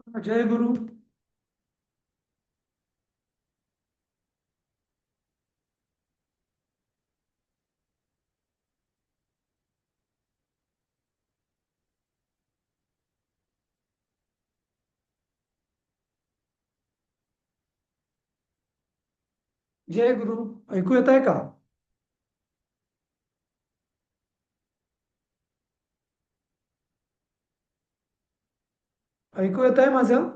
जय गुरु. जय गुरु. ऐकू येत आहे का? ऐकू येत आहे माझं?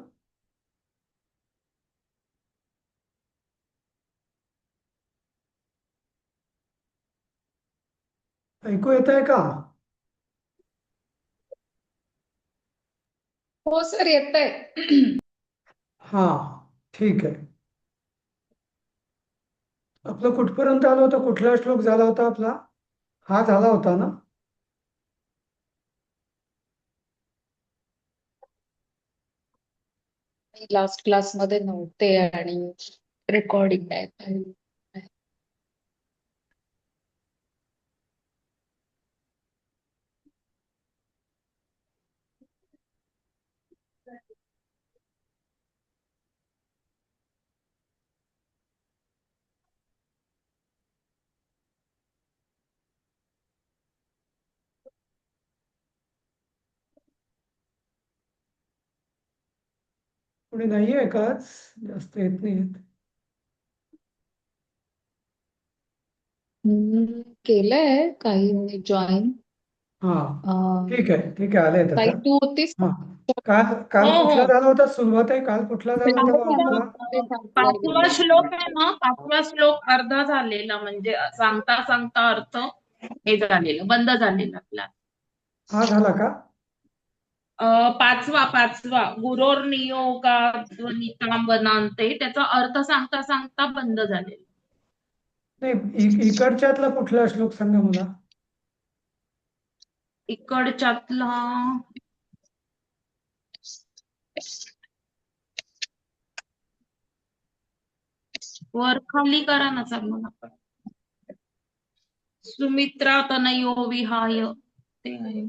ऐकू येत आहे का? हो सर, येतंय. हा. ठीक आहे. आपलं कुठपर्यंत आलं होतं? कुठला श्लोक झाला होता आपला? हा झाला होता ना? लास्ट क्लास मध्ये नव्हते आणि रेकॉर्डिंग आहे. कोणी नाही आहे का आज? जास्त येत नाहीत. केलंय काही जॉईन. हा. ठीक आहे, ठीक आहे, आले काही आता. तू होतीस. हा. काल हो काल कुठला हो. झाला होता? सुरुवात आहे. काल कुठला झाला होता बा पाचवा आपला? पाचवा श्लोक आहे ना, पाचवा श्लोक अर्धा झालेला, म्हणजे सांगता सांगता अर्थ हे झालेलं, बंद झालेला आपला. हा झाला का? पाचवा पाचवा गुरोर नियोगा ध्वनिताम वनांते, त्याचा अर्थ सांगता सांगता बंद झालेला. नाही, इकडच्यातला कुठला श्लोक सांगा मला. इकडच्यातला वर खाली करा ना सर मला पण. सुमित्रा तनयो विहाय, ते आहे.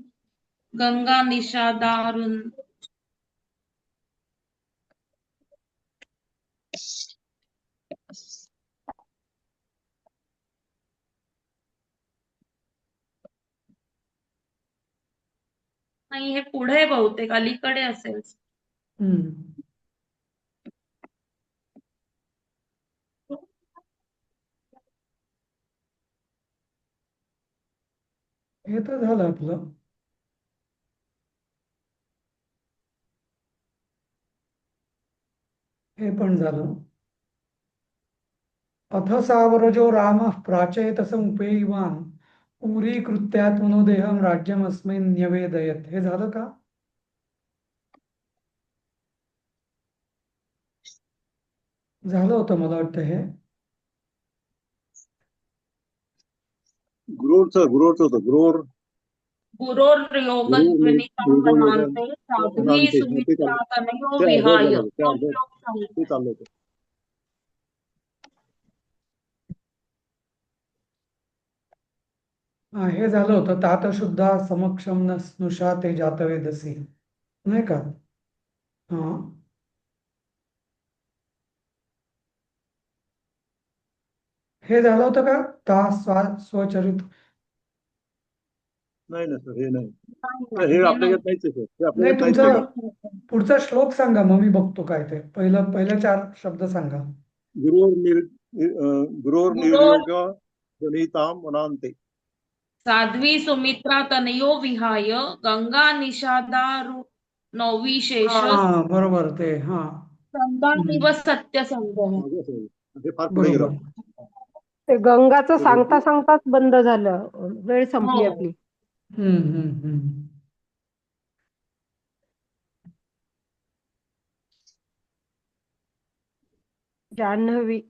गंगा निषादारुण. नाही, हे पुढे बहुतेक अलीकडे असेल. हम्म. हे तर झालं आपलं. हे पण झालं. अथ सावरजो रामः प्राचेत समुपेयिवान उरी कृत्यात्मनोदेहम राज्यमस्मै न्यवेदयत. हे झालं का? झालं होतं मला वाटतं हे. गुरोरचं होतं गुरोर. गुरोर योग गुरु ध्वनिताम निर्गुण वनांते साध्वी रामते ते सुमित्रा चाललं. तनयो ते अर्धवट विहाय, झालं होतं ते तो अर्ध श्लोक ते सांगितलाय. चाललं होतं. हा, हे झालं होतं. तात शुद्धा समक्षम न स्नुषा ते जातवेदसी. नाही का? हा. हे झालं होतं का? ता स्वचरित. नाही ना सर, हे नाही. नाही तर हे नाही, हे आपल्या याच्यात नव्हतं. नाहीच आहे सर, हे आपल्या नाही, याच्यात नाहीच आहे तुमचा का? काहीच नव्हतं. पुढचा श्लोक सांगा, मग मी बघतो काय ते. पहिल्या चार शब्द सांगा. गुरोर निर गुरोर गुरोर निर्योग ध्वनिताम वनांते. साध्वी सुमित्रा तनयो विहाय गंगा निषादारु नौविशेष हा, बरोबर ते. हा. संदानिव हम्म. सत्य संगम. मागे असेल. हे फार पुढे गेलं. बरोबर. ते गंगाचं तर सांगता सांगताच बंद झालं. वेळ संपली हो. आपली. हम्म. जान्हवी.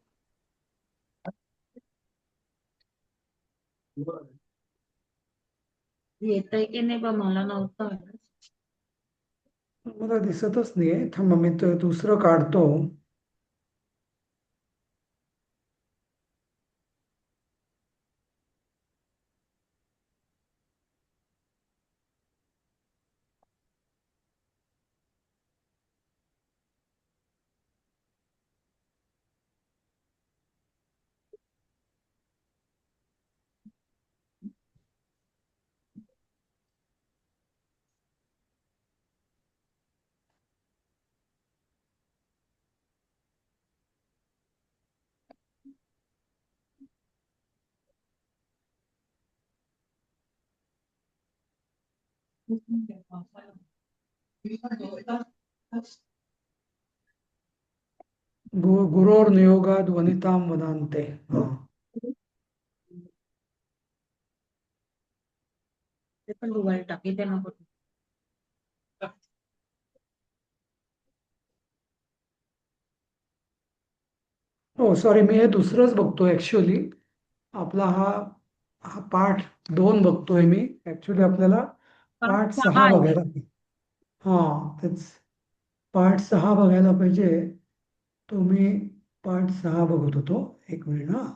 येतंय की नाही बा, मला नव्हतं आलं. मला दिसतच नाहीये. थांबा, मी तर दुसरं काढतो. गुरोर्नियोगाद वनितां वदान्ते. हा. ते पण डुबायला टाक इथे नको. हो सॉरी, मी हे दुसरंच बघतोय ऍक्च्युअली. आपला हा हा पाठ 2 बघतोय मी. ऍक्च्युअली आपल्याला पाठ 6 आहे. बघायला पाहिजे. हा तेच, पाठ 6 बघायला पाहिजे. तो मी पाठ 6 बघत होतो. एक मिनिट हा.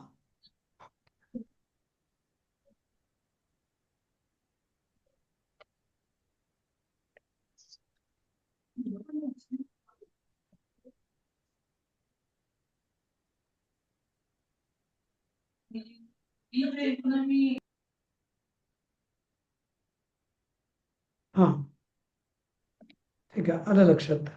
हा ठीक आहे, आलं लक्षात.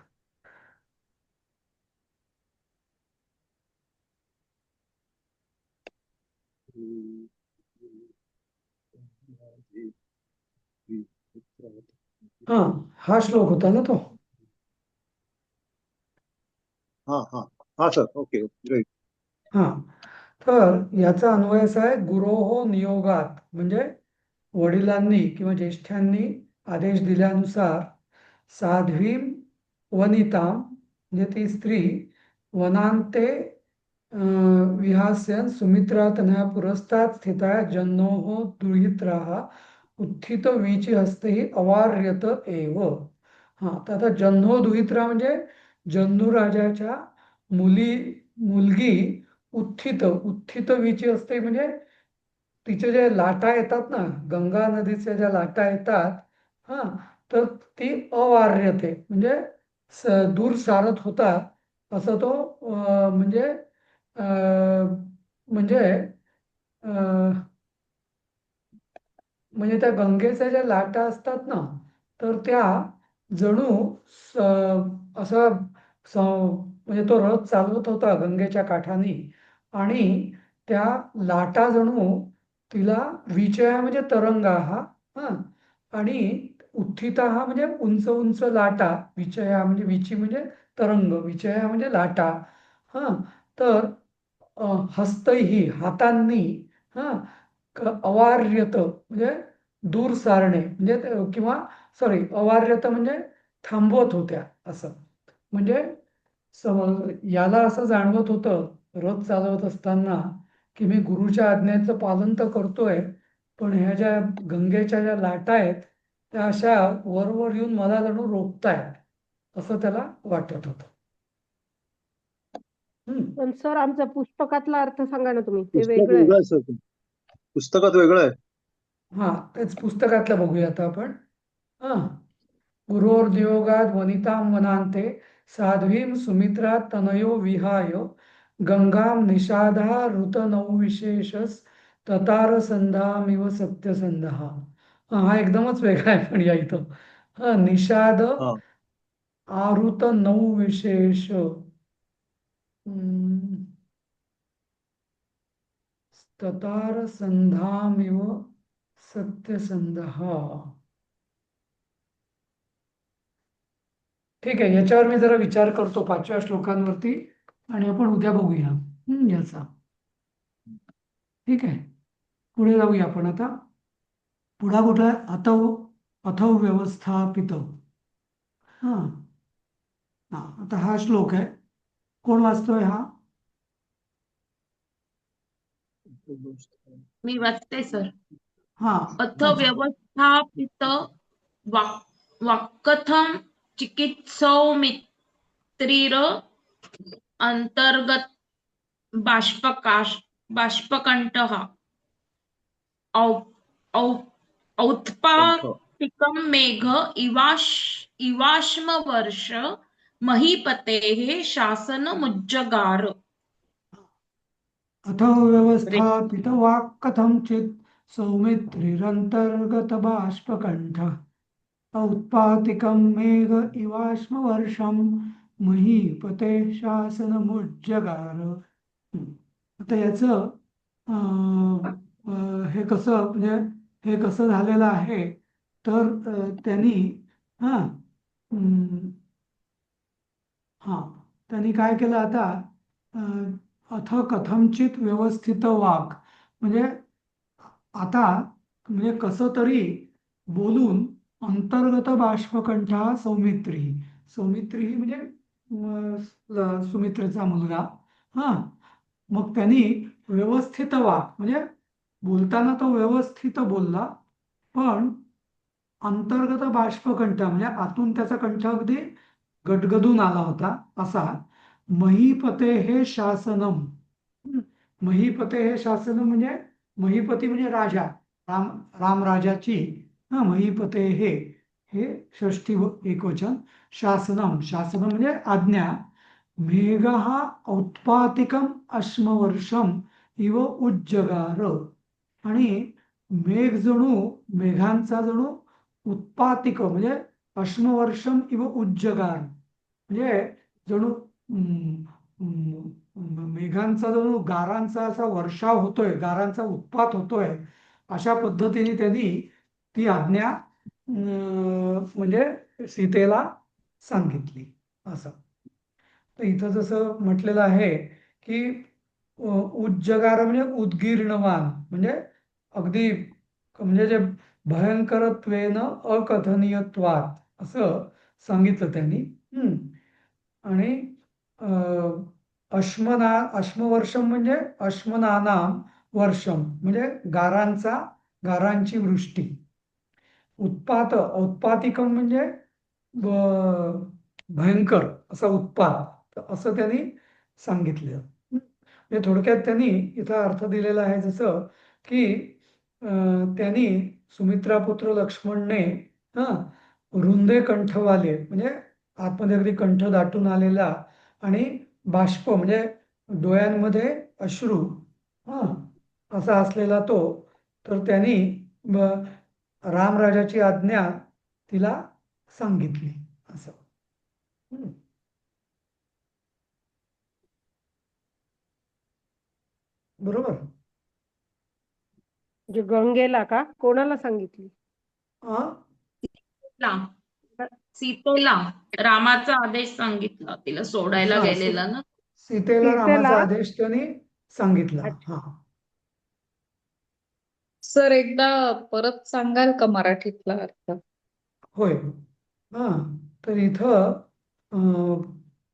हा, हा श्लोक होता ना तो. हा हा हा सर, ओके ग्रेट. हा, तर याचा अन्वय असा आहे, गुरोहो नियोगात, म्हणजे वडिलांनी किंवा ज्येष्ठांनी आदेश दिल्यानुसार साध्वीं वनितां, म्हणजे ती स्त्री, वनांते विहास्यन् सुमित्रा तनया पुरस्तात् स्थिता जन्नोः दुहित्राः उत्थित वीची हस्ते अवार्यत एव. हा, तर आता जन्नो दुहित्रा म्हणजे जन्नू राजाच्या मुलगी उत्थित. उत्थित वीची असते म्हणजे तिचे जे लाटा येतात ना, गंगा नदीच्या ज्या लाटा येतात, हा, तर ती अवार्यते म्हणजे दूर सारत होता, असं तो म्हणजे म्हणजे अं, म्हणजे त्या गंगेच्या ज्या लाटा असतात ना, तर त्या जणू असा म्हणजे तो रथ चालवत होता गंगेच्या काठानी, आणि त्या लाटा जणू तिला विचया म्हणजे तरंगा हा, हा, आणि उत्थिता हा म्हणजे उंच उंच लाटा, विचया म्हणजे विची म्हणजे तरंग, विचया म्हणजे लाटा. हा, तर हस्तही हातांनी, हा, अवार्यत म्हणजे दूर सारणे, म्हणजे किंवा सॉरी, अवार्यत म्हणजे थांबवत होत्या असं. म्हणजे याला असं जाणवत होतं रथ चालवत असताना की मी गुरुच्या आज्ञेचं पालन तर करतोय, पण ह्या ज्या गंगेच्या ज्या लाटा आहेत त्या अशा वरवर येऊन मला जणू रोखतायत असं त्याला वाटत होतं. हम्म. पण सर आमचा पुस्तकातला अर्थ सांगा ना तुम्ही, ते पुस्तक वेगळं आहे. वेगळं आहे सर, पुस्तकात वेगळं आहे. हा, तेच पुस्तकातलं बघूया आता आपण. हा, गुरोर्नियोगाद वनितां वनान्ते साध्वीं सुमित्रा तनयो विहाय गंगां निषादा ऋतनौ विशेषस ततार संधामिव सत्यसंधः. हा एकदमच वेगळा आहे पण या इथं. हा, निषाद हा आरुत नौ विशेष. हम्म, ततार संधामिव सत्यसंधः. ठीक आहे, याच्यावर मी जरा विचार करतो 5व्या श्लोकांवरती, आणि आपण उद्या बघूया याचा. ठीक आहे, पुढे जाऊया आपण आता. पुढा कुठला आहे? अथौ व्यवस्थापित. हा, हा, आता हा श्लोक आहे. कोण वाचतोय हा? मी वाचते सर. हा, अथ वाचा. व्यवस्थापित वाक्कथम चिकित्सौमित्रीर अंतर्गत बाष्पकंठः कंठ. औत्पातिकं मेघ इवाश्मवर्ष महीपतेः शासनमुज्जगार. अथो व्यवस्थापित वाक् कथंचित् सौमित्रिरन्तर्गत बाष्पकंठ औत्पातिकं मेघ इवाश्मवर्षं महीपते शासनमुज्जगार. आता याचं हे कसं, म्हणजे हे कसं झालेलं आहे तर त्यांनी हा हम्म, हा त्यांनी काय केलं आता अथ कथमचित व्यवस्थित वाक म्हणजे आता म्हणजे कसं तरी बोलून अंतर्गत बाष्पकंठा सौमित्री सौमित्री म्हणजे सुमित्रेचा मुलगा हा मग त्यांनी व्यवस्थित वाक म्हणजे बोलताना तो व्यवस्थित बोलला पण अंतर्गत बाष्पकंठ म्हणजे आतून त्याचा कंठ अगदी गडगडून आला होता असा महीपते हे शासनम महीपते हे शासनम म्हणजे महीपती म्हणजे राजा रामराजाची महीपते हे षष्ठी एकवचन शासनम शासनम म्हणजे आज्ञा मेघ औत्पातिकम अश्मवर्षम इव उज्जगार आणि मेघ जणू मेघांचा जणू उत्पातिक म्हणजे अश्मवर्षम इव उज्जगार म्हणजे जणू मेघांचा जणू गारांचा असा वर्षाव होतोय गारांचा उत्पात होतोय अशा पद्धतीने त्यांनी ती आज्ञा म्हणजे सीतेला सांगितली असं तर इथं जसं म्हटलेलं आहे की उज्जगार म्हणजे उद्गीर्णवान म्हणजे अगदी म्हणजे जे भयंकरत्वेनं अकथनीयत्वात असं सांगितलं त्यांनी आणि अश्मवर्षम म्हणजे अश्मनानाम वर्षम म्हणजे गारांची वृष्टी औत्पातिकम म्हणजे भयंकर असा उत्पात तर असं त्यांनी सांगितलं म्हणजे थोडक्यात त्यांनी इथं अर्थ दिलेला आहे जसं की त्यांनी सुमित्रापुत्र लक्ष्मणने रुंदे कंठवाले म्हणजे आतमध्ये अगदी कंठ दाटून आलेला आणि बाष्प म्हणजे डोळ्यांमध्ये अश्रू असा असलेला तो तर त्यांनी रामराजाची आज्ञा तिला सांगितली असं बरोबर म्हणजे गंगेला का कोणाला सांगितली हा सीतेला रामाचा आदेश सांगितला तिला सोडायला हा गेलेला ना सीतेला सीतेला रामाचा आदेश त्यांनी सांगितला अच्छा. हा सर एकदा परत सांगाल का मराठीतला अर्थ? होय हा तर इथं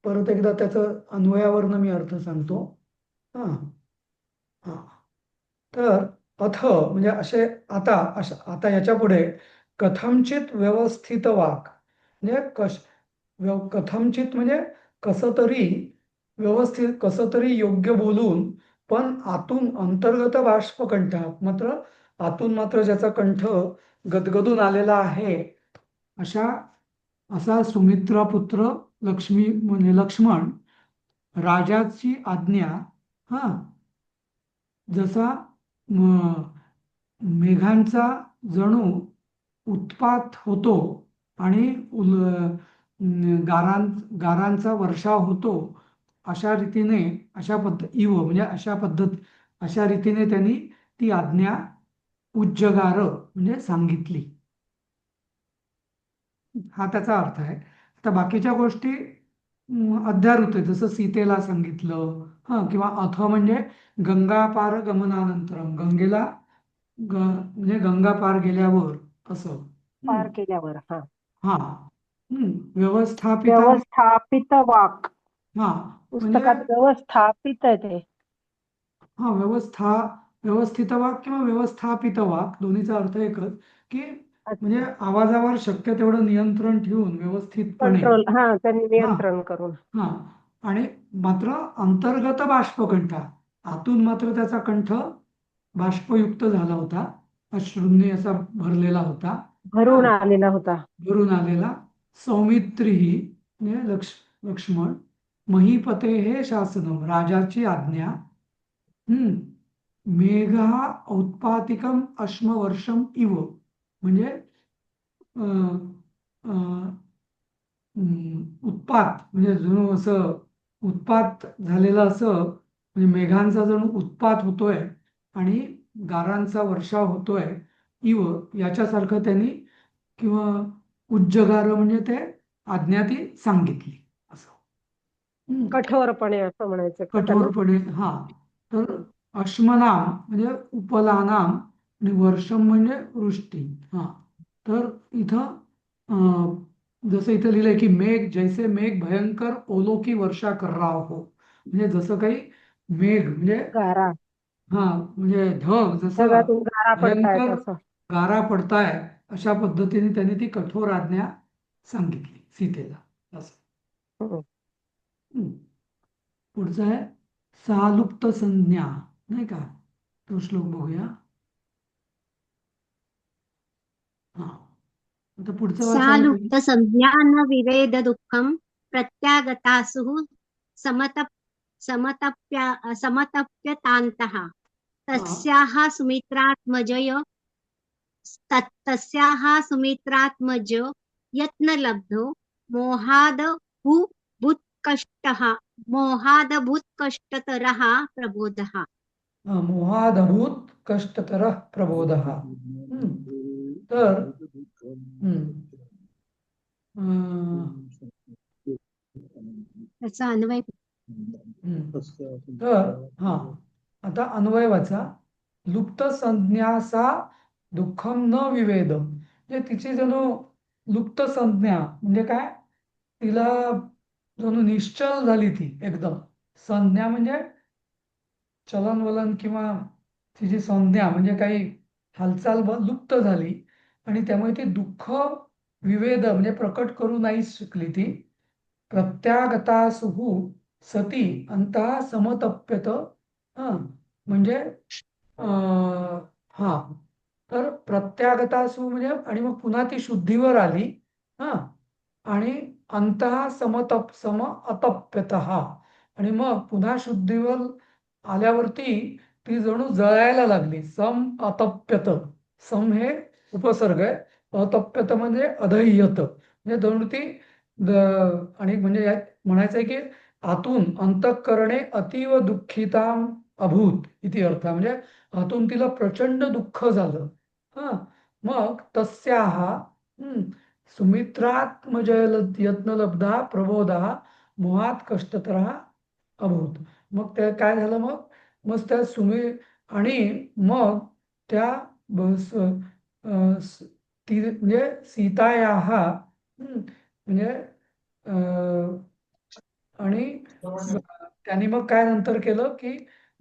परत एकदा त्याचं अन्वयावरनं मी अर्थ सांगतो हा हा तर अथ म्हणजे असे आता याच्या पुढे कथमचित व्यवस्थित वाक म्हणजे कथमचित म्हणजे कसं तरी व्यवस्थित कसं तरी योग्य बोलून पण आतून अंतर्गत बाष्पकंठ मात्र आतून मात्र ज्याचा कंठ गदगदून आलेला आहे असा सुमित्रा पुत्र म्हणजे लक्ष्मण राजाची आज्ञा हा जसा मेघांचा जणू उत्पात होतो आणि गारांचा वर्षाव होतो अशा रीतीने अशा रीतीने त्यांनी ती आज्ञा उज्जगार म्हणजे सांगितली हा त्याचा अर्थ आहे आता बाकीच्या गोष्टी अध्यारूत आहे जसं सीतेला सांगितलं किंवा अथ म्हणजे गंगा पार गमनानंतरम गंगेला म्हणजे गंगा पार गेल्यावर असं पार केल्यावर हा हा व्यवस्थापिता व्यवस्थापित वाक हा म्हणजे पुस्तकात व्यवस्थापित आहे ते हा व्यवस्थित वाक किंवा व्यवस्थापित वाक दोन्हीचा अर्थ एकच की म्हणजे आवाजावर शक्य तेवढं नियंत्रण ठेवून व्यवस्थितपणे कंट्रोल हा त्यांनी हा नियंत्रण करून हा आणि मात्र अंतर्गत बाष्पकंठ आतून मात्र त्याचा कंठ बाष्पयुक्त झाला होता अश्रूंनी असा भरलेला होता भरून आलेला होता भरून आलेला सौमित्री म्हणजे लक्ष्मण महीपते हे शासनम राजाची आज्ञा मेघ औत्पातिकम अश्मवर्षम इव म्हणजे उत्पात म्हणजे जणू असं उत्पात झालेलं असं म्हणजे मेघांचा जणू उत्पात होतोय आणि गारांचा वर्षाव होतोय इव याच्यासारखं त्यांनी किंवा उज्जगार म्हणजे ते आज्ञा ती सांगितली असं. कठोरपणे असं म्हणायचं का त्यांना? कठोरपणे हा. तर हम्म. अश्मनाम म्हणजे उपलानाम आणि वर्षम म्हणजे वृष्टी. हा. तर इथं जसं इथं लिहिलंय की मेघ जैसे मेघ भयंकर ओलो की वर्षा कर रहा हो, म्हणजे जसं काही मेघ म्हणजे गारा हा म्हणजे ढग जसं ढगातून गारा पडतायत भयंकर असं. गारा पडताय अशा पद्धतीने त्यांनी ती कठोर आज्ञा सांगितली सीतेला असं. हम्म. हम्म. पुढचा आहे सालुप्त संज्ञा, नाही का, तो श्लोक बघूया. हा. आता पुढचं सा वाचायला पाहिजे. लुप्तसंज्ञा न विवेद दुःखं प्रत्यागतासु समतप् समतप्यतान्तः हा. तस्याः सुमित्रात्मजो यत्नलब्धो मोहादभूत्कष्टः मोहादभूत्कष्टतरः प्रबोधः. मोहादभूत कष्टतर प्रबोध. तर त्याचा अन्वय तर हा आता अन्वय वाचा. लुप्त संज्ञासा दुःखम न विवेद, म्हणजे तिची जणू लुप्त संज्ञा म्हणजे काय, तिला जणू निश्चल झाली ती एकदम. संज्ञा म्हणजे चलनवलन किंवा तिची संज्ञा म्हणजे काही हालचाल लुप्त झाली आणि त्यामुळे ती दुःख विवेद म्हणजे प्रकट करू नाही शकली ती. प्रत्यागतासुहु सती अंतः समतप्यत. म्हणजे हा. तर प्रत्यागतासु म्हणजे आणि मग पुन्हा ती शुद्धीवर आली. हा. आणि अंतः सम अतप्यत, आणि मग पुन्हा शुद्धीवर आल्यावरती ती जणू जळायला लागली. सम अतप्यत, सम हे उपसर्ग आहे, अतप्यत म्हणजे अधह्यत, म्हणजे जणू ती आणि म्हणजे यात म्हणायचं आहे की आतून अंतःकरणे अतीव दुःखिताम अभूत इति अर्थ, म्हणजे आतून तिला प्रचंड दुःख झालं. हा. मग तस्याः सुमित्रात्मजय यत्नलब्धा प्रबोधा मोहात कष्टतरः अभूत. मग ते काय झालं, मग त्या आणि मग त्या ती म्हणजे सीतायाः म्हणजे आणि त्यांनी मग काय नंतर केलं की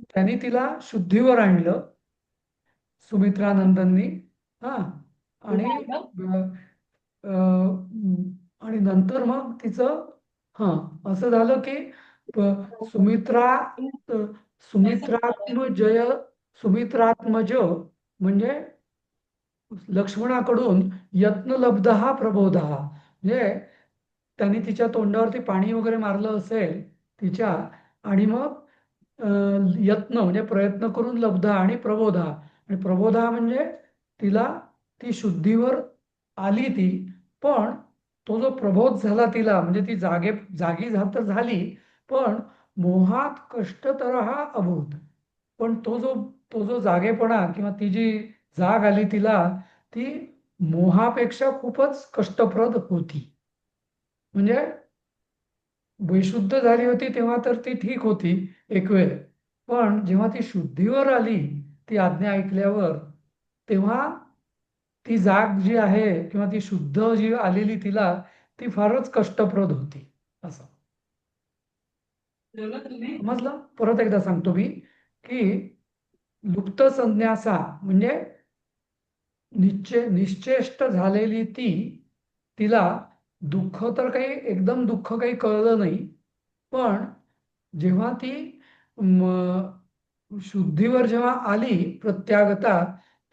त्यांनी तिला शुद्धीवर आणलं सुमित्रानंदांनी. हा. आणि आणि नंतर मग तिचं हा असं झालं की सुमित्रा सुमित्रात्मजय सुमित्रात्मज म्हणजे लक्ष्मणाकडून यत्नलब्ध हा प्रबोध, म्हणजे त्यांनी तिच्या तोंडावरती पाणी वगैरे मारलं असेल तिच्या, आणि मग यत्न म्हणजे प्रयत्न करून लब्ध आणि प्रबोधा, आणि प्रबोधा म्हणजे तिला ती शुद्धीवर आली ती, पण तो जो प्रबोध झाला तिला म्हणजे ती जागी तर झाली, पण मोहात कष्टतर हा अभूत. पण तो जो जागेपणा किंवा ती जी जाग आली तिला, ती मोहापेक्षा खूपच कष्टप्रद होती. म्हणजे बेशुद्ध झाली होती तेव्हा तर ती ठीक होती एक वेळ, पण जेव्हा ती शुद्धीवर आली ती आज्ञा ऐकल्यावर, तेव्हा ती जाग जी आहे किंवा ती शुद्ध जी आलेली तिला, ती फारच कष्टप्रद होती असं. समजलं? परत एकदा सांगतो मी की लुप्त संन्यासा म्हणजे निश्चेष्ट झालेली ती, तिला दुःख तर काही एकदम दुःख काही कळलं नाही, पण जेव्हा ती शुद्धीवर जेव्हा आली प्रत्यागता,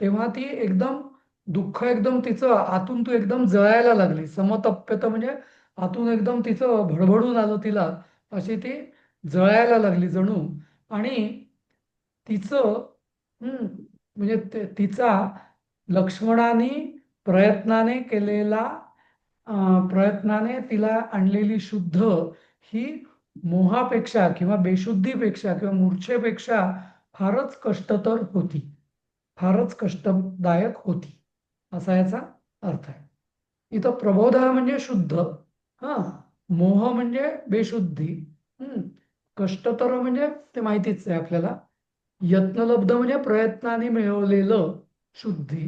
तेव्हा ती एकदम दुःख एकदम तिचं आतून तू एकदम जळायला लागली. समतप्यत म्हणजे आतून एकदम तिचं भडभडून आलं तिला, अशी ती जळायला लागली जणू. आणि तिचं म्हणजे तिचा लक्ष्मणाने प्रयत्नाने केलेला प्रयत्नाने तिला आणलेली शुद्ध ही मोहापेक्षा किंवा बेशुद्धीपेक्षा किंवा मूर्छेपेक्षा फारच कष्टतर होती, फारच कष्टदायक होती, असा याचा अर्थ आहे. इथं प्रबोध म्हणजे शुद्ध, हा, मोह म्हणजे बेशुद्धी, कष्टतर म्हणजे ते माहितीच आहे आपल्याला, यत्नलब्ध म्हणजे प्रयत्नाने मिळवलेलं शुद्धी,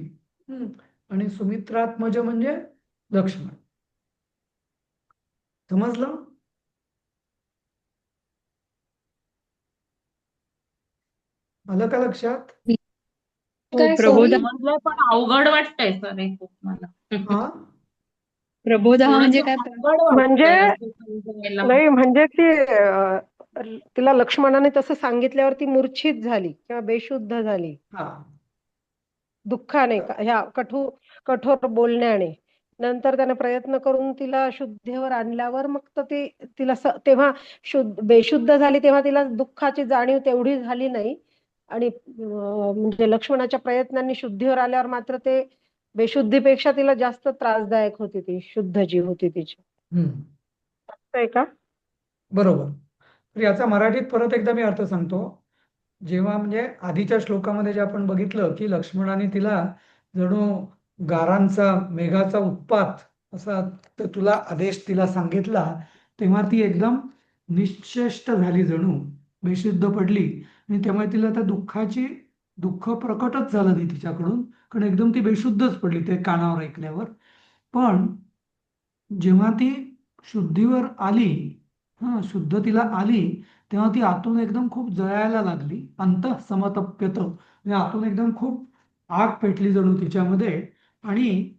आणि सुमित्रात्मज म्हणजे लक्ष्मण. समजलं? आलं का लक्षात? काय प्रबोध सॉरी समजलं पण अवघड वाटतंय सर हे खूप मला. हा, प्रबोध हा म्हणजे थोडंसं काय? अवघड म्हणजे वाटतंय असं समजायला. नाही म्हणजे ती तिला लक्ष्मणाने तसं सांगितल्यावर ती मूर्छित झाली किंवा बेशुद्ध झाली हा, दुःखाने, ह्या कठोर बोलण्याने. नंतर त्याने प्रयत्न करून तिला शुद्धीवर आणल्यावर मग तर ती तिला तेव्हा बेशुद्ध झाली, तेव्हा तिला दुःखाची जाणीव तेवढी झाली नाही. आणि म्हणजे लक्ष्मणाच्या प्रयत्नांनी शुद्धीवर आल्यावर मात्र ते बेशुद्धीपेक्षा तिला जास्त त्रासदायक होती, ती शुद्ध जी होती तिची. आहे का? बरोबर. तर याचा मराठीत परत एकदा मी अर्थ सांगतो. जेव्हा म्हणजे आधीच्या श्लोकामध्ये जे आपण बघितलं की लक्ष्मणाने तिला जणू गारांचा मेघाचा उत्पात असा तुला आदेश तिला सांगितला, तेव्हा ती एकदम निश्चेष्ट झाली, जणू बेशुद्ध पडली. आणि त्यामुळे तिला त्या दुःख प्रकटच झालं नाही तिच्याकडून, कारण एकदम ती बेशुद्धच पडली ते कानावर ऐकल्यावर. पण जेव्हा ती शुद्धीवर आली, शुद्ध तिला आली, तेव्हा ती आतून एकदम खूप जळायला लागली. अंतः समतप्यत म्हणजे आतून एकदम खूप आग पेटली जणू तिच्यामध्ये. आणि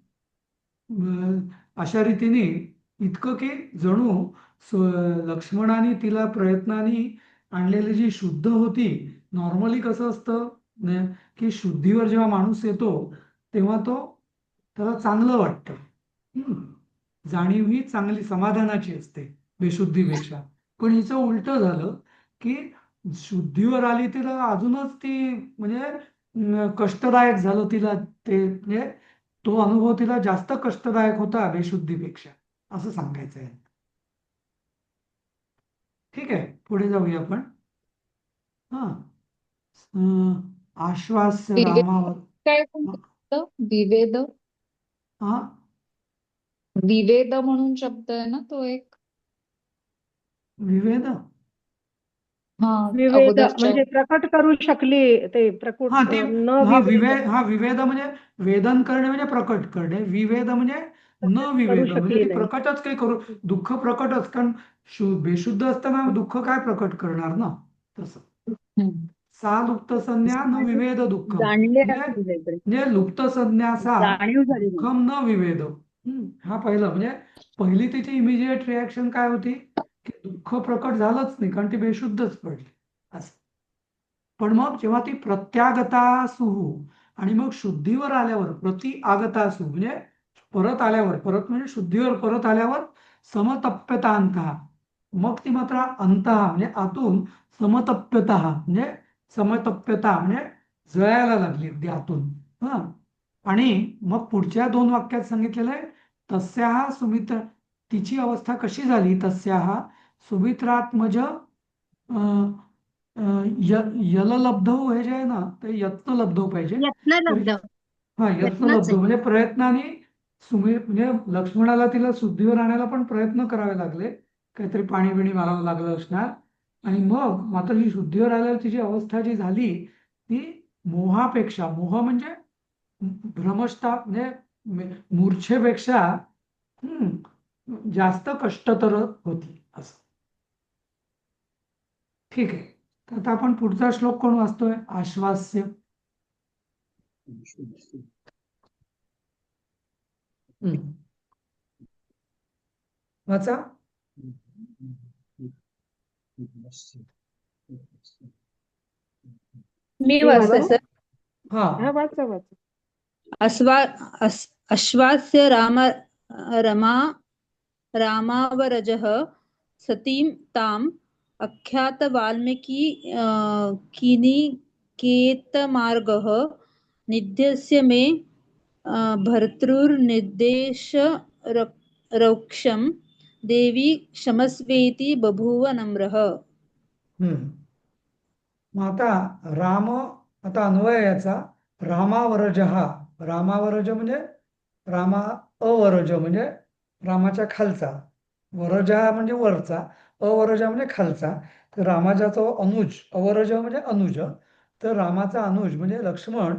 अशा रीतीने इतकं की जणू लक्ष्मणाने तिला प्रयत्नाने आणलेली जी शुद्ध होती, नॉर्मली कसं असतं की शुद्धीवर जेव्हा माणूस येतो तेव्हा त्याला चांगलं वाटतं, जाणीव ही चांगली समाधानाची असते बेशुद्धीपेक्षा. पण हिचं उलटं झालं की शुद्धीवर आली तिला अजूनच ती म्हणजे कष्टदायक झालं तिला, ते म्हणजे तो अनुभव तिला जास्त कष्टदायक होता बेशुद्धीपेक्षा, असं सांगायचं आहे. ठीक आहे, पुढे जाऊया आपण. हा, आश्वास्य विवेद रामावर. काय कोणतं? विवेद हा, विवेद म्हणून शब्द आहे ना तो एक. विवेद. हा, विवेद अगोदरच्या म्हणजे प्रकट करू शकली, ते प्रकट हा, ती न विवेद विवेद म्हणजे वेदन करणे म्हणजे प्रकट करणे. विवेद म्हणजे न करू विवेद म्हणजे शकली ती नाही. प्रकटच काही करू, दुःख प्रकटच, कारण बेशुद्ध असताना दुःख काय प्रकट करणार ना, तसं. हम्म. सा लुप्त संज्ञा न विवेद दुःखम जाणले म्हणजे असतील काहीतरी. म्हणजे लुप्त संज्ञा सा जाणीव झाली नाही. दुःखम न विवेद. हा पहिलं म्हणजे पहिली तिची इमिजिएट रिॲक्शन काय होती की दुःख प्रकट झालंच नाही, कारण ती बेशुद्धच पडली असं. पण मग जेव्हा ती प्रत्यागतासु आणि मग शुद्धीवर आल्यावर प्रति आगतासु म्हणजे परत आल्यावर, परत म्हणजे शुद्धीवर परत आल्यावर समतप्यता अंतः, मग ती मात्र अंतः म्हणजे आतून समतप्यता म्हणजे समतप्यता म्हणजे जळायला लागली अगदी आतून. हा, आणि मग पुढच्या 2 वाक्यात सांगितलेलं आहे तस्याहा सुमित्र, तिची अवस्था कशी झाली, तस्याहा सुमित्रात्मज यललब्धौ हे जे आहे ना ते यत्नलब्धौ पाहिजे. तर यत्नलब्ध. हा, यत्नच यत्नलब्धौ आहे. म्हणजे प्रयत्नाने म्हणजे लक्ष्मणाला तिला शुद्धीवर आणायला पण प्रयत्न करावे लागले, काहीतरी पाणी बिणी मारावं लागलं असणार. आणि मग मात्र ही शुद्धीवर आल्यावर तिची अवस्था जी झाली ती मोहापेक्षा, मोह म्हणजे भ्रमष्टा म्हणजे मूर्छेपेक्षा जास्त कष्टतर होती असं. ठीक आहे, तर आता आपण पुढचा श्लोक कोण वाचतोय? आश्वास्य. वाचा. मी मी वाचते वाचू? सर. हा, हा, वाचा वाचा. आश्वास्य रमा रामावरजः सतीं ताम् अख्यातवाल्मीकि किनिकेतमार्गः निध्यस्य मे भर्तृर्निर्देशरक्षं देवी क्षमस्वेति बभूव नम्रः. मग आता राम, आता अन्वय याचा रामावरज, हा रामावरज म्हणजे रामा अवरज म्हणजे रामाच्या खालचा, वरजा म्हणजे वरचा, अवरजा म्हणजे खालचा. तर रामाचा तो अनुज, अवरज म्हणजे अनुज. तर रामाचा अनुज म्हणजे लक्ष्मण,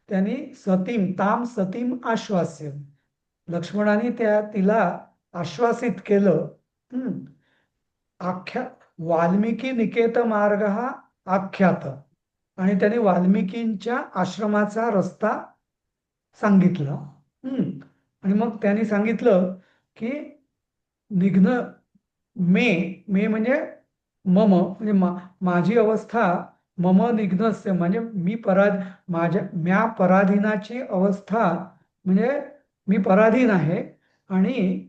त्यांनी सतीम ताम सतीम आश्वास्य, लक्ष्मणाने तिला आश्वासित केलं. आख्या वाल्मिकी निकेत मार्ग हा आख्यात, आणि त्याने वाल्मिकींच्या आश्रमाचा रस्ता सांगितला. आणि मग त्यांनी सांगितलं की निघ्न मे, मे म्हणजे मम म्हणजे माझी अवस्था, मम निघ्नस्य म्हणजे म्या पराधीनाची अवस्था, म्हणजे मी पराधीन आहे. आणि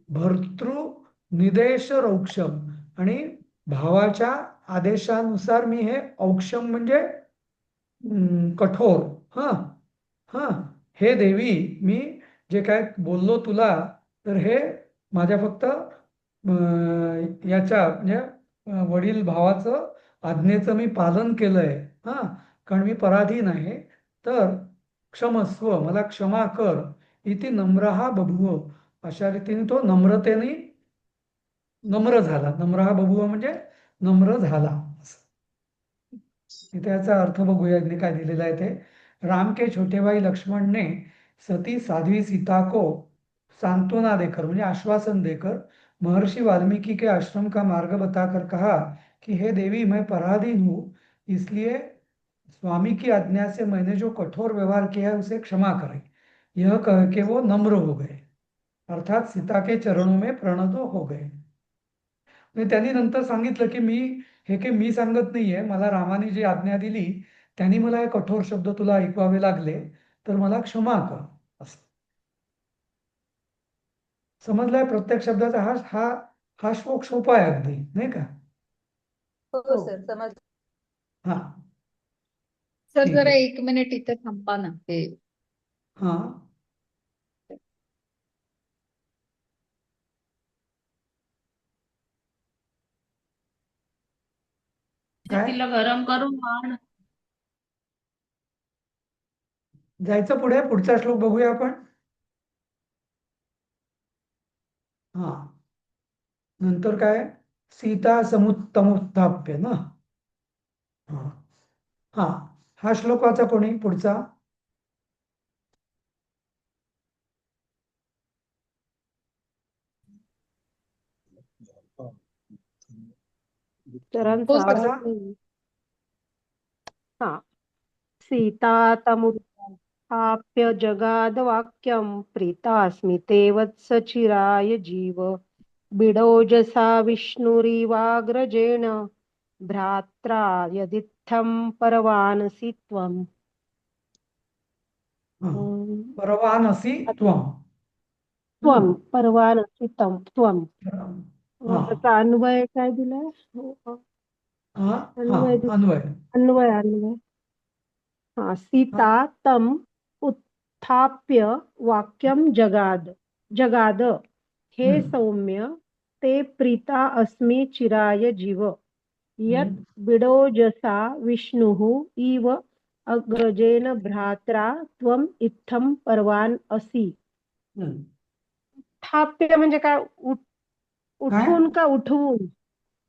भर्तृ निदेश रौक्षम, आणि भावाच्या आदेशानुसार मी हे औक्षम म्हणजे कठोर. हा हा हे देवी, मी जे काय बोललो तुला, तर हे माझ्या फक्त याच्या म्हणजे वडील भावाचं आज्ञेचं मी पालन केलंय. हा कारण मी पराधीन आहे. तर क्षमस्व, मला क्षमा कर. इति नम्रहा बभूव, अशा रीतीने तो नम्रतेने नम्र झाला. नम्रहा बभूव म्हणजे नम्र झाला. इथे याचा अर्थ बघूया इथे काय दिलेला आहे ते. राम के छोटे भाई लक्ष्मण ने सती साध्वी सीता को सांत्वना देकर म्हणजे आश्वासन देकर महर्षि वाल्मीकि के आश्रम का मार्ग बताकर कहा कि हे देवी, मैं पराधीन हूँ, इसलिए स्वामी की आज्ञा से मैंने जो कठोर व्यवहार किया है उसे क्षमा करें. यह कह के वो नम्र हो गए, अर्थात सीता के चरणों में प्रणत हो गए. म्हणजे त्यांनी नंतर सांगितलं की हे काही मी सांगत नाहीये, मला रामाने जी आज्ञा दिली त्यांनी मला हे कठोर शब्द तुला ऐकवावे लागले, तर मला क्षमा कर. असं समजलाय प्रत्येक शब्दाचा हा हा हा श्लोक सोपा आहे अगदी, नाही का? हो सर, समज. हा सर ठीक जरा आहे. 1 मिनिट इथे थांबा ना. ते हा काय तिला गरम करून आण. जायचं पुढे? पुढचा श्लोक बघूया आपण. हा नंतर काय? सीता समुत्तमुत्थाप्य ना. हा हा हा श्लोक वाचा कोणी पुढचा. सरांचा हो सर. आवाज वाचा. नाही. हा. सीता तमुत्थाप्य जगाद वाक्यम प्रीतास्मि ते वत्सचिराय जीव बिडोजसा विष्णुरिवाग्रजेण भ्रात्रा यदित्थं परवानसि त्वम्. हा. परवानसि त्वं. त्वं परवानसि त्वं. हा त्याचा अन्वय काय दिलाय? हा हा अन्वय अन्वय. अन्वय. हा. हा. सीता तम उत्थाप्य वाक्यम जगाद हे सौम्य ते प्रीता अस्मि चिराय जीव यत् बिडोजसा विष्णुः इव अग्रजेन भ्रात्रा त्वम इत्थं परवान असि. उत्थाप्य म्हणजे काय? काय? उठून का उठवून?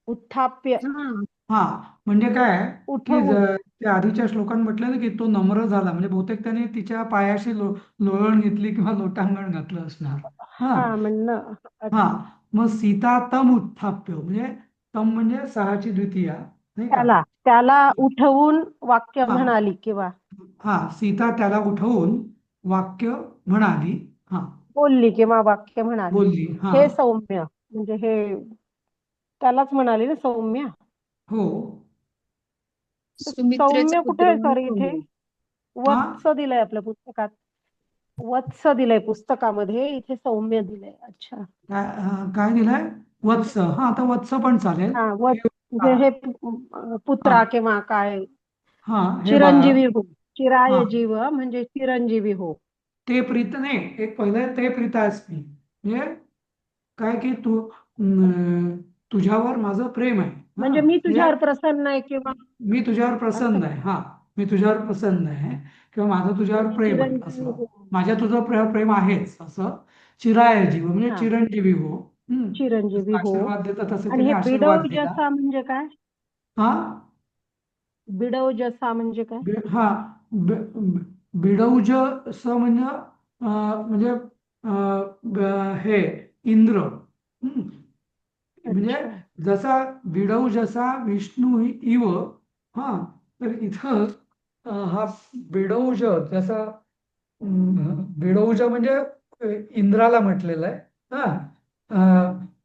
उत्थाप्य हा हा म्हणजे काय की उठवून. त्या आधीच्या श्लोकात म्हटलं ना की तो नम्र झाला, म्हणजे बहुतेक त्याने तिच्या पायाशी लोळण घेतली किंवा लोटांगण घातलं असणार. हा हा म्हणणं. हा मग सीता तम उत्थाप्य म्हणजे तम म्हणजे 6ची द्वितीया, नाही का? त्याला उठवून वाक्य हा म्हणाली किंवा हा सीता त्याला उठवून वाक्य म्हणाली. हा बोलली किंवा वाक्य म्हणाली. बोलली. हा हे सौम्य म्हणजे हे त्यालाच म्हणाली ना सौम्य. हो. सुमित्रेचे सौम्य कुठे पुत्र आहे म्हणून सर इथे? सौम्य. हा वत्स दिलंय आपल्या पुस्तकात. वत्स दिलंय पुस्तकामध्ये, इथे सौम्य दिलंय. अच्छा. काय दिलंय? वत्स. हा आता वत्स पण चालेल. हा वत्स हा म्हणजे हे हा पुत्रा किंवा काय हा हे बाळा. चिरंजीवी हो. हा चिराय जीव म्हणजे चिरंजीवी हो. ते प्रीत नाही, एक पहिलं ते प्रीतास्मी म्हणजे काय की तुझ्यावर माझं प्रेम आहे. हा म्हणजे मी म्हणजे तुझ्यावर प्रसन्न आहे किंवा मी तुझ्यावर असं प्रसन्न का? आहे. हा मी तुझ्यावर प्रसन्न आहे. किंवा माझं तुझ्यावर प्रेम आहे चिरंजीवी असं, हो. माझ्या तुझं प्रेम आहेच असं. चिराय जीव म्हणजे हा. चिरंजीवी हो. चिरंजीवी जसं हो. आशीर्वाद देतात तसे आणि तिने हे आशीर्वाद दिला. बिडव जसा म्हणजे काय? हा बिडव जसा म्हणजे काय? हा बिडौज स म्हणजे म्हणजे हे इंद्र. म्हणजे अच्छा. जसा बिडौ जसा विष्णू इव. हा तर इथं हा बिडौज जसा बिडौज म्हणजे इंद्राला म्हटलेलं आहे. हा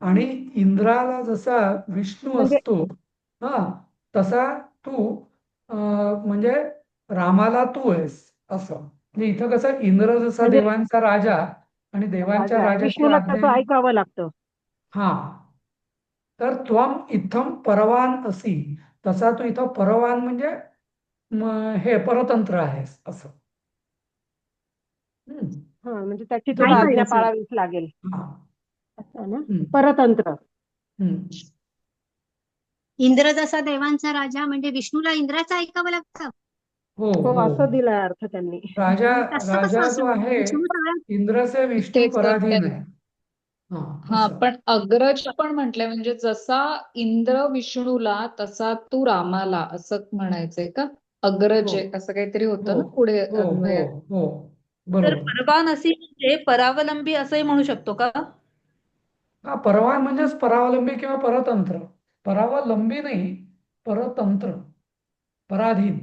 आणि इंद्राला जसा विष्णू म्हणजे असतो हा तसा तू म्हणजे रामाला तू आहेस असं. म्हणजे इथं कसं इंद्र जसा म्हणजे देवांचा राजा आणि देवांच्या राजा राजाची विष्णूला आज्ञा. त्याचं ऐकावं लागतं. हा तर त्वम इथं परवान असी, तसा तू इथं परवान म्हणजे हे परतंत्र आहेस असं. हम्म. हा म्हणजे त्याची इथं तुला ऐकायचं. आज्ञा म्हणजे पाळावीच लागेल हा. असं ना. हम्म. परतंत्र. हम्म. इंद्र जसा देवांचा राजा म्हणजे विष्णूला इंद्राचं ऐकावं लागतं. हो हो हो असं दिलाय अर्थ त्यांनी. राजा तसं राजा कसं जो असं आहे विष्णू सगळं इंद्र से विष्णू तेच तर पराधीन त्यां- आहे. हा हा असं. पण अग्रज पण म्हटलंय म्हणजे जसा इंद्र विष्णूला तसा तू रामाला असं म्हणायचंय का? अग्रज हो आहे असं काहीतरी होतं हो ना पुढे हो हो अन्वय. हो तर बरोबर. परवानसी म्हणजे परावलंबी असंही म्हणू शकतो का? हा परवान म्हणजेच परावलंबी किंवा परतंत्र. परावलंबी नाही, परतंत्र, पराधीन.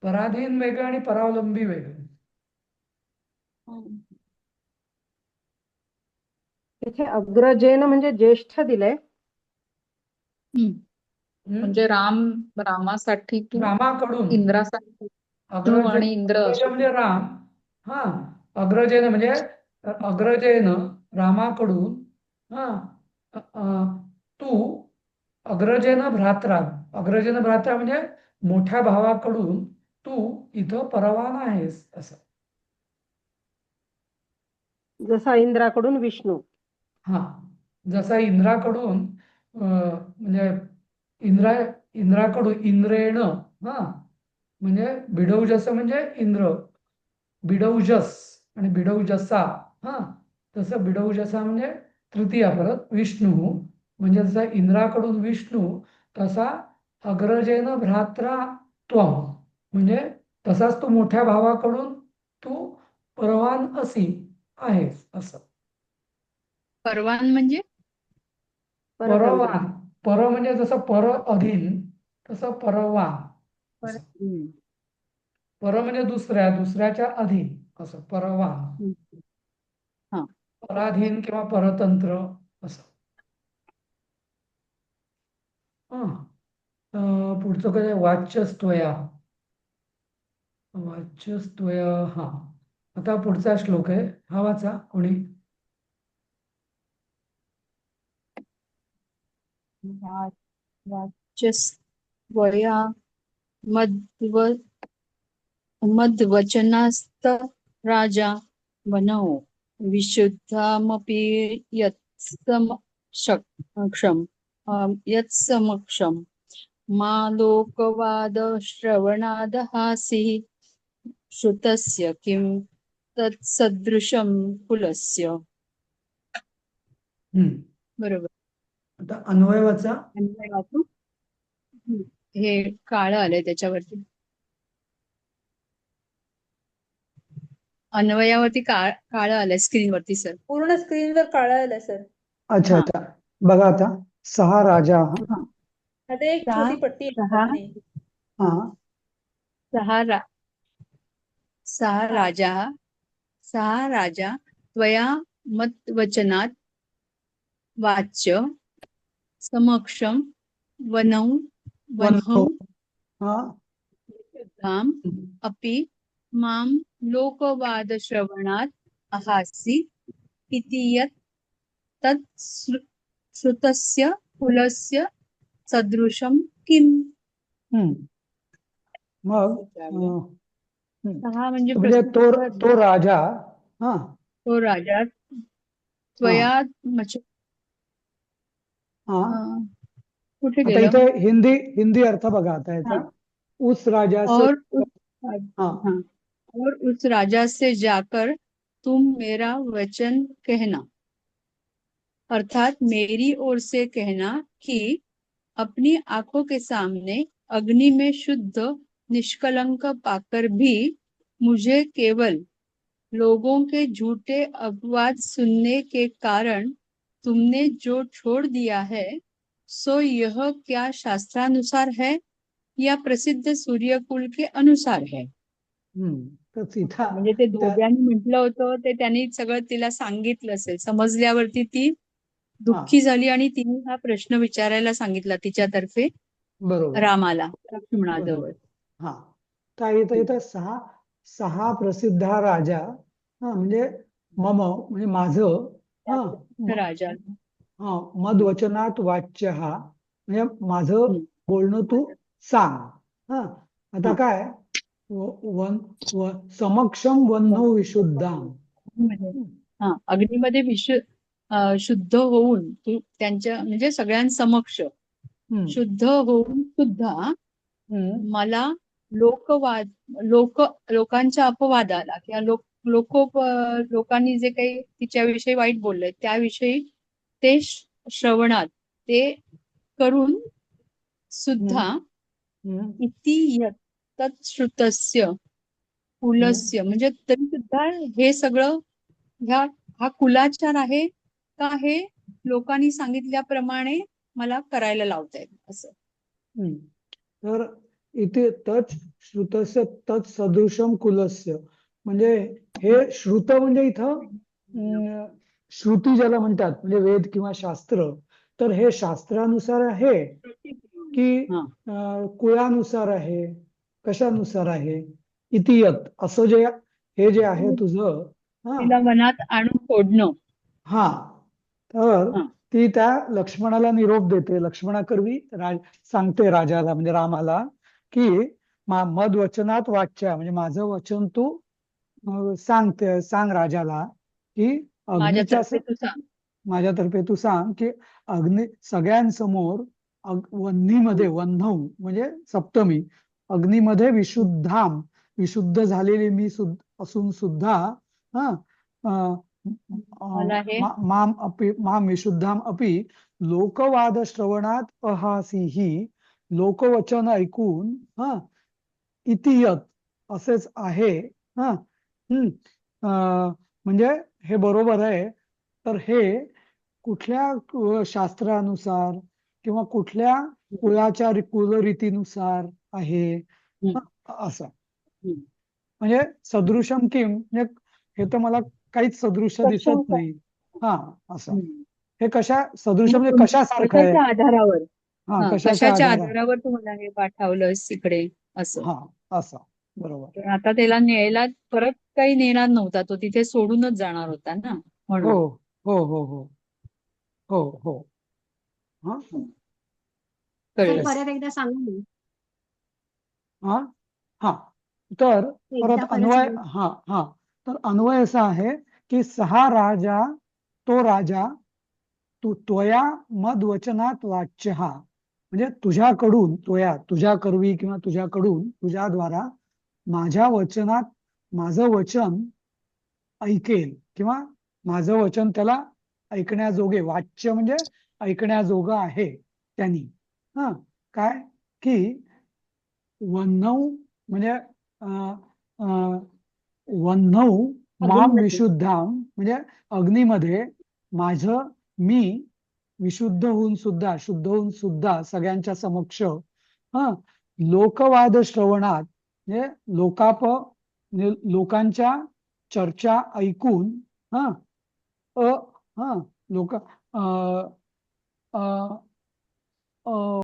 पराधीन वेगळं आणि परावलंबी वेगळं. इथे अग्रजेन म्हणजे ज्येष्ठ दिलंय. म्हणजे रामासाठी तू रामाकडून इंद्रासाठी विष्णू अग्रज आणि इंद्र अग्रज असं. म्हणजे राम. हा अग्रजेन म्हणजे अग्रजेन रामाकडून हा तू अग्रजेन भ्रात्रा. अग्रजेन भ्रात्रा म्हणजे मोठ्या भावाकडून तू इथं परवान आहेस असं. जसा इंद्राकडून विष्णू. हा जसा इंद्राकडून म्हणजे इंद्राकडून इंद्रेण. हा म्हणजे बिडौजस म्हणजे इंद्र. बिडौजस आणि बिडौजसा. हा तसं बिडौजसा म्हणजे तृतीया परत विष्णू. म्हणजे जसा इंद्राकडून विष्णू तसा अग्रजेन भ्रात्रा त्वम म्हणजे तसाच तू मोठ्या भावाकडून तू परवान असी आहेस असं. परवान म्हणजे परतंत्र. परवान. पर म्हणजे जसं पर अधीन तसं परवान असं. पर म्हणजे दुसऱ्याच्या अधीन असं परवान. हा. पराधीन किंवा परतंत्र असं. पुढचं काय वाच्यस्त्वया. वाच्यस्त्वया. हा आता पुढचा श्लोक आहे, हा वाचा कोणी. वाच्यस्त्वया मद्वचनास्त राजा वनो विशुद्धामपि यत्समक्षम मा लोकवादश्रवणादहासि श्रुतस्य किं तत्सदृशं कुलस्य. बरोबर. आता अन्वय वाचा. अन्वय वाचू? हे काळं आलंय त्याच्यावरती. अन्वयावरती काळं आलंय स्क्रीनवरती सर. पूर्ण स्क्रीनवर काळं आलं सर. अच्छा हा. अच्छा बघा आता. सहा राजा. मध्ये एक छोटी पट्टी आहे सहा त्याने. हा सहा राजा त्वया मद्वचनात् वाच्य समक्षम वनौ वन्हो. हा युद्धाम् अपि मां लोकवादश्रवणात् अहासि इति यत् तत् श्रुतस्य कुलस्य सदृशं किम्. मग सहा म्हणजे म्हणजे तो राजा. हा तो राजा त्वया हा कुठे आता गेलं. इथे हिंदी अर्थ बघा आता याचा. उस राजा से और हाँ हाँ, और उस राजा से जाकर तुम मेरा वचन कहना, अर्थात मेरी ओर से कहना कि अपनी आंखों के सामने अग्नि में शुद्ध निष्कलंक पाकर भी मुझे केवल लोगों के झूठे अपवाद सुनने के कारण तुमने जो छोड़ दिया है, सो यह क्या शास्त्रानुसार है या प्रसिद्ध सूर्यकुल के अनुसार है? तर सीता म्हणजे ते त्या दोघांनी म्हटलं होतं ते त्यांनी सगळं तिला सांगितलं असेल. समजल्यावरती ती हा दुःखी झाली आणि तिने हा प्रश्न विचारायला सांगितला तिच्यातर्फे बरोबर रामाला, बरोबर लक्ष्मणाजवळ. हा तर इथं इथं सहा सहा प्रसिद्ध राजा म्हणजे मम म्हणजे माझं राजा. मदवचनात वाच्य म्हणजे माझं बोलणं तू सांग. आता काय समक्षम वन्नो विशुद्धाम. अग्नीमध्ये शुद्ध होऊन तू त्यांच्या म्हणजे सगळ्यांसमक्ष शुद्ध होऊन सुद्धा मला लोकांच्या अपवादाला किंवा लोकांनी जे काही तिच्याविषयी वाईट बोललंय त्याविषयी ते श्रवणात ते करून सुद्धा इति तत्श्रुतस्य कुलस्य म्हणजे तरी सुद्धा हे सगळं हा कुलाचार आहे का हे लोकांनी सांगितल्याप्रमाणे मला करायला लावतायत असं. तर इथे तच श्रुतस्य तत् सदृशम कुलस्य म्हणजे हे श्रुत म्हणजे इथं श्रुती ज्याला म्हणतात म्हणजे वेद किंवा शास्त्र. तर हे शास्त्रानुसार आहे की कुळानुसार आहे, कशानुसार आहे? इतियत असं हे जे आहे तुझं तिला वनात आणून सोडणं. तर ती त्या लक्ष्मणाला निरोप देते. लक्ष्मणाकरवी सांगते राजाला म्हणजे रामाला की मद वचनात वाच्या म्हणजे माझं वचन तू सांग राजाला की माझ्यातर्फे तू सांग की अग्नी सगळ्यांसमोर वन्हीमध्ये वन्हव म्हणजे सप्तमी अग्नीमध्ये विशुद्ध झालेली मी असून सुद्धा माम विशुद्धाम अपि लोकवाद श्रवणात अहासीही लोकवचन ऐकून इतियत असेच आहे. म्हणजे हे बरोबर आहे. तर हे कुठल्या शास्त्रानुसार किंवा कुठल्या कुलरीतीनुसार आहे असं. म्हणजे सदृशम किम म्हणजे हे तर मला काहीच सदृश दिसत नाही. असं हे सदृश म्हणजे कशासारखं आहे? आधारावर कशाच्या आधारावर तुम्हाला हे पाठवलंस इकडे असं. असं बरोबर. आता त्याला न्यायला परत काही नेणार नव्हता, तो तिथे सोडूनच जाणार होता ना म्हणून. हो हो हो हो हो हो परत एकदा सांगू ना. तर परत अन्वय तर अन्वय असा आहे की तो राजा त्वया मद वचनात वाच्य म्हणजे तुझ्याकडून तुझ्या करवी किंवा तुझ्याकडून तुझ्याद्वारा माझं वचन ऐकेल किंवा माझं वचन त्याला ऐकण्याजोगे वाच्य म्हणजे ऐकण्याजोगं आहे त्यांनी. काय की वन्हव म्हणजे वन्हव माम विशुद्धाम म्हणजे अग्नीमध्ये मी शुद्ध होऊन सुद्धा सगळ्यांच्या समक्ष लोकवाद श्रवणात म्हणजे लोकांच्या चर्चा ऐकून लोक